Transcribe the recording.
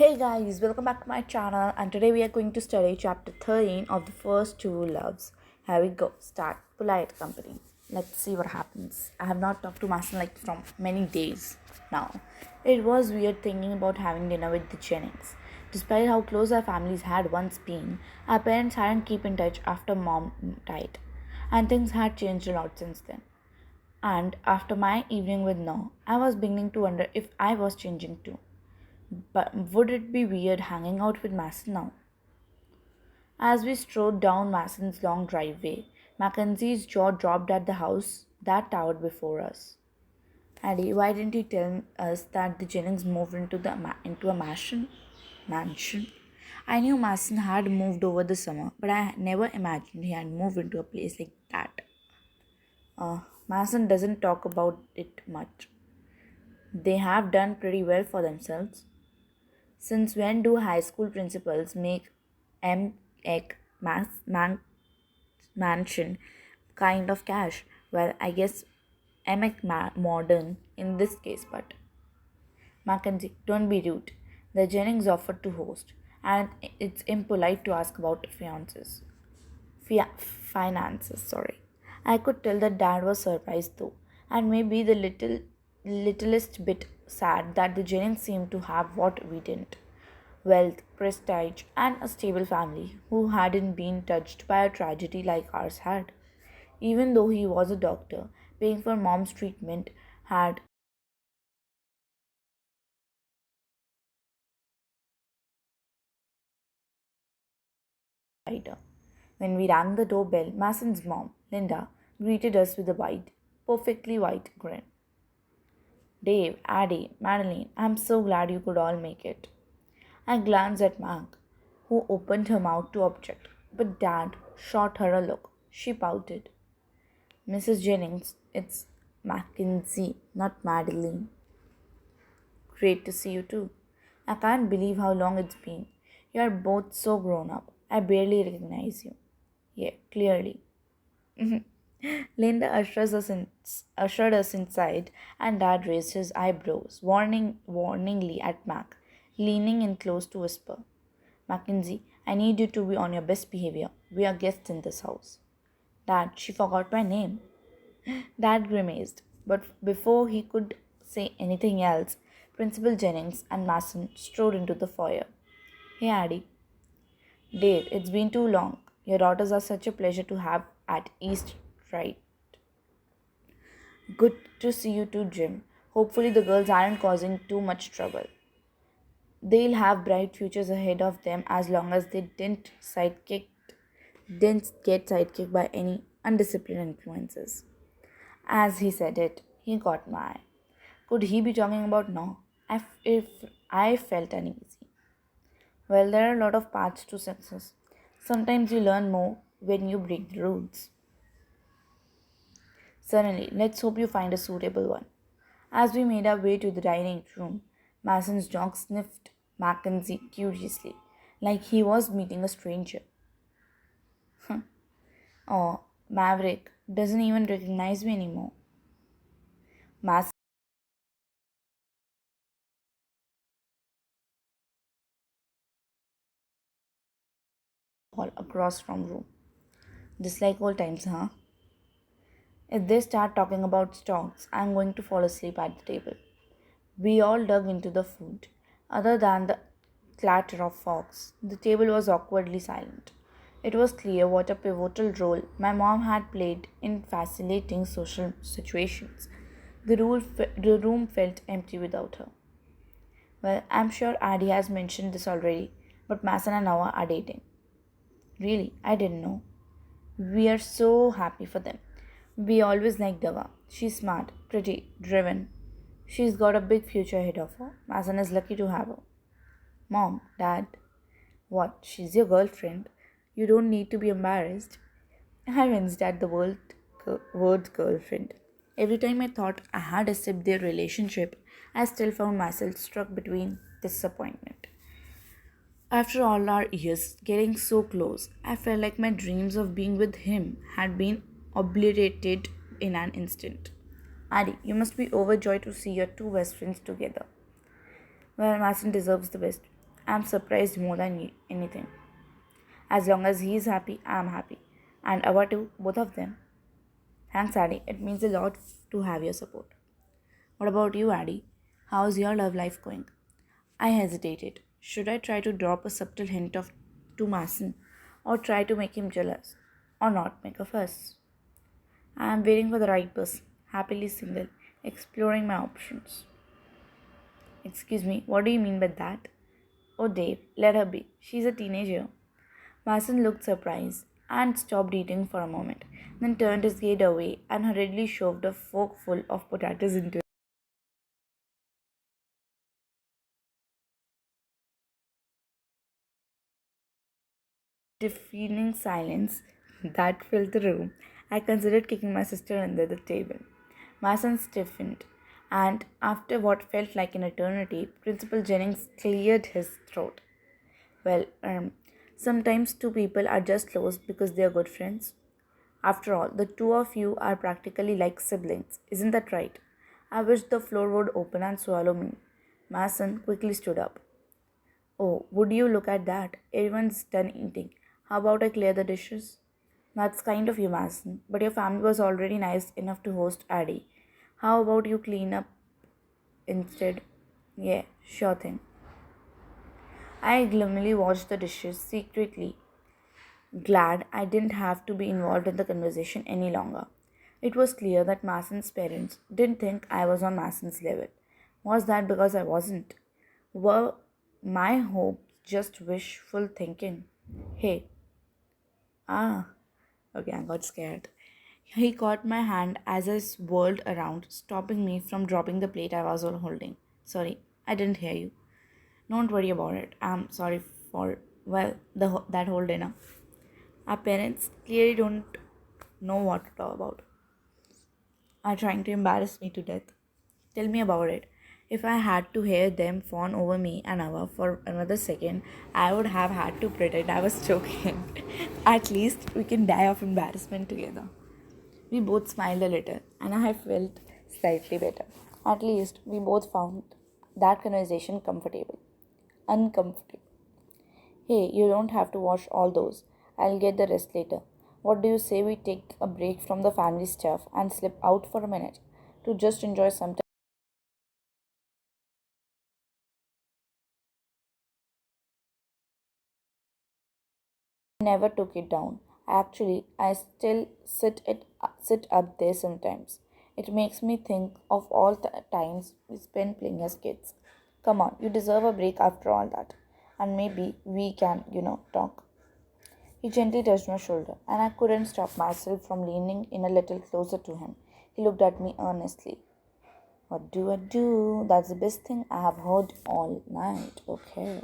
Hey guys, welcome back to my channel, and today we are going to study chapter 13 of the first two loves. Here we go. Start polite company. Let's see what happens. I have not talked to Mason like from many days now. It was weird thinking about having dinner with the Jennings. Despite how close our families had once been, our parents hadn't keep in touch after mom died, and things had changed a lot since then. And after my evening with No, I was beginning to wonder if I was changing too. But would it be weird hanging out with Mason now? As we strode down Mason's long driveway, Mackenzie's jaw dropped at the house that towered before us. Addie, why didn't you tell us that the Jennings moved into a mansion? Mansion. I knew Mason had moved over the summer, but I never imagined he had moved into a place like that. Mason doesn't talk about it much. They have done pretty well for themselves. Since when do high school principals make M.Ec. Mansion kind of cash? Well, I guess modern in this case, but Mackenzie, don't be rude. The Jennings offered to host, and it's impolite to ask about finances. Sorry, I could tell that Dad was surprised though, and maybe the littlest bit sad that the Jennings seemed to have what we didn't: wealth, prestige, and a stable family who hadn't been touched by a tragedy like ours had. Even though he was a doctor, paying for mom's treatment had lighter. When we rang the doorbell, Mason's mom, Linda, greeted us with a perfectly white grin. Dave, Addie, Madeline, I'm so glad you could all make it. I glanced at Mag, who opened her mouth to object, but Dad shot her a look. She pouted. Mrs. Jennings, it's Mackenzie, not Madeline. Great to see you too. I can't believe how long it's been. You're both so grown up. I barely recognize you. Yeah, clearly. Linda ushered us inside, and Dad raised his eyebrows, warningly at Mac, leaning in close to whisper, Mackenzie, I need you to be on your best behavior. We are guests in this house. Dad, she forgot my name. Dad grimaced, but before he could say anything else, Principal Jennings and Mason strode into the foyer. Hey, Addie. Dave, it's been too long. Your daughters are such a pleasure to have at East, right? Good to see you too, Jim. Hopefully, the girls aren't causing too much trouble. They'll have bright futures ahead of them as long as they didn't get sidekicked by any undisciplined influences. As he said it, he got my eye. Could he be talking about no? If I felt uneasy. Well, there are a lot of paths to success. Sometimes you learn more when you break the rules. Certainly, let's hope you find a suitable one. As we made our way to the dining room, Mason's dog sniffed Mackenzie curiously, like he was meeting a stranger. Oh, Maverick doesn't even recognize me anymore. Mason all across from room. Just like old times, huh? If they start talking about stocks, I'm going to fall asleep at the table. We all dug into the food. Other than the clatter of forks, the table was awkwardly silent. It was clear what a pivotal role my mom had played in facilitating social situations. The room felt empty without her. Well, I'm sure Addie has mentioned this already, but Mason and Noah are dating. Really, I didn't know. We are so happy for them. We always liked Dava. She's smart, pretty, driven. She's got a big future ahead of her. Mason is lucky to have her. Mom, Dad, what? She's your girlfriend. You don't need to be embarrassed. I winced at the word girlfriend. Every time I thought I had accepted their relationship, I still found myself struck between disappointment. After all our years getting so close, I felt like my dreams of being with him had been obliterated in an instant. Adi, you must be overjoyed to see your two best friends together. Well, Mason deserves the best. I'm surprised more than anything. As long as he is happy, I'm happy. And our two, both of them. Thanks, Addy. It means a lot to have your support. What about you, Addy? How's your love life going? I hesitated. Should I try to drop a subtle hint of to Mason, or try to make him jealous, or not make a fuss? I am waiting for the right person, happily single, exploring my options. Excuse me, what do you mean by that? Oh, Dave, let her be. She's a teenager. Mason looked surprised and stopped eating for a moment, then turned his gaze away and hurriedly shoved a fork full of potatoes into it. Deafening silence that filled the room. I considered kicking my sister under the table. Mason stiffened, and after what felt like an eternity, Principal Jennings cleared his throat. Well, sometimes two people are just close because they are good friends. After all, the two of you are practically like siblings, isn't that right? I wish the floor would open and swallow me. Mason quickly stood up. Oh, would you look at that? Everyone's done eating. How about I clear the dishes? That's kind of you, Mason, but your family was already nice enough to host Addie. How about you clean up instead? Yeah, sure thing. I gloomily watched the dishes secretly, glad I didn't have to be involved in the conversation any longer. It was clear that Mason's parents didn't think I was on Mason's level. Was that because I wasn't? Were my hopes just wishful thinking? Hey, ah, okay, I got scared. He caught my hand as I whirled around, stopping me from dropping the plate I was holding. Sorry, I didn't hear you. Don't worry about it. I'm sorry for, well, that whole dinner. Our parents clearly don't know what to talk about, are trying to embarrass me to death. Tell me about it. If I had to hear them fawn over me an hour for another second, I would have had to pretend I was joking. At least we can die of embarrassment together. We both smiled a little, and I felt slightly better. At least we both found that conversation comfortable. Uncomfortable. Hey, you don't have to wash all those. I'll get the rest later. What do you say we take a break from the family stuff and slip out for a minute to just enjoy some time? I never took it down. Actually, I still sit up there sometimes. It makes me think of all the times we spent playing as kids. Come on, you deserve a break after all that. And maybe we can, talk. He gently touched my shoulder, and I couldn't stop myself from leaning in a little closer to him. He looked at me earnestly. What do I do? That's the best thing I have heard all night. Okay.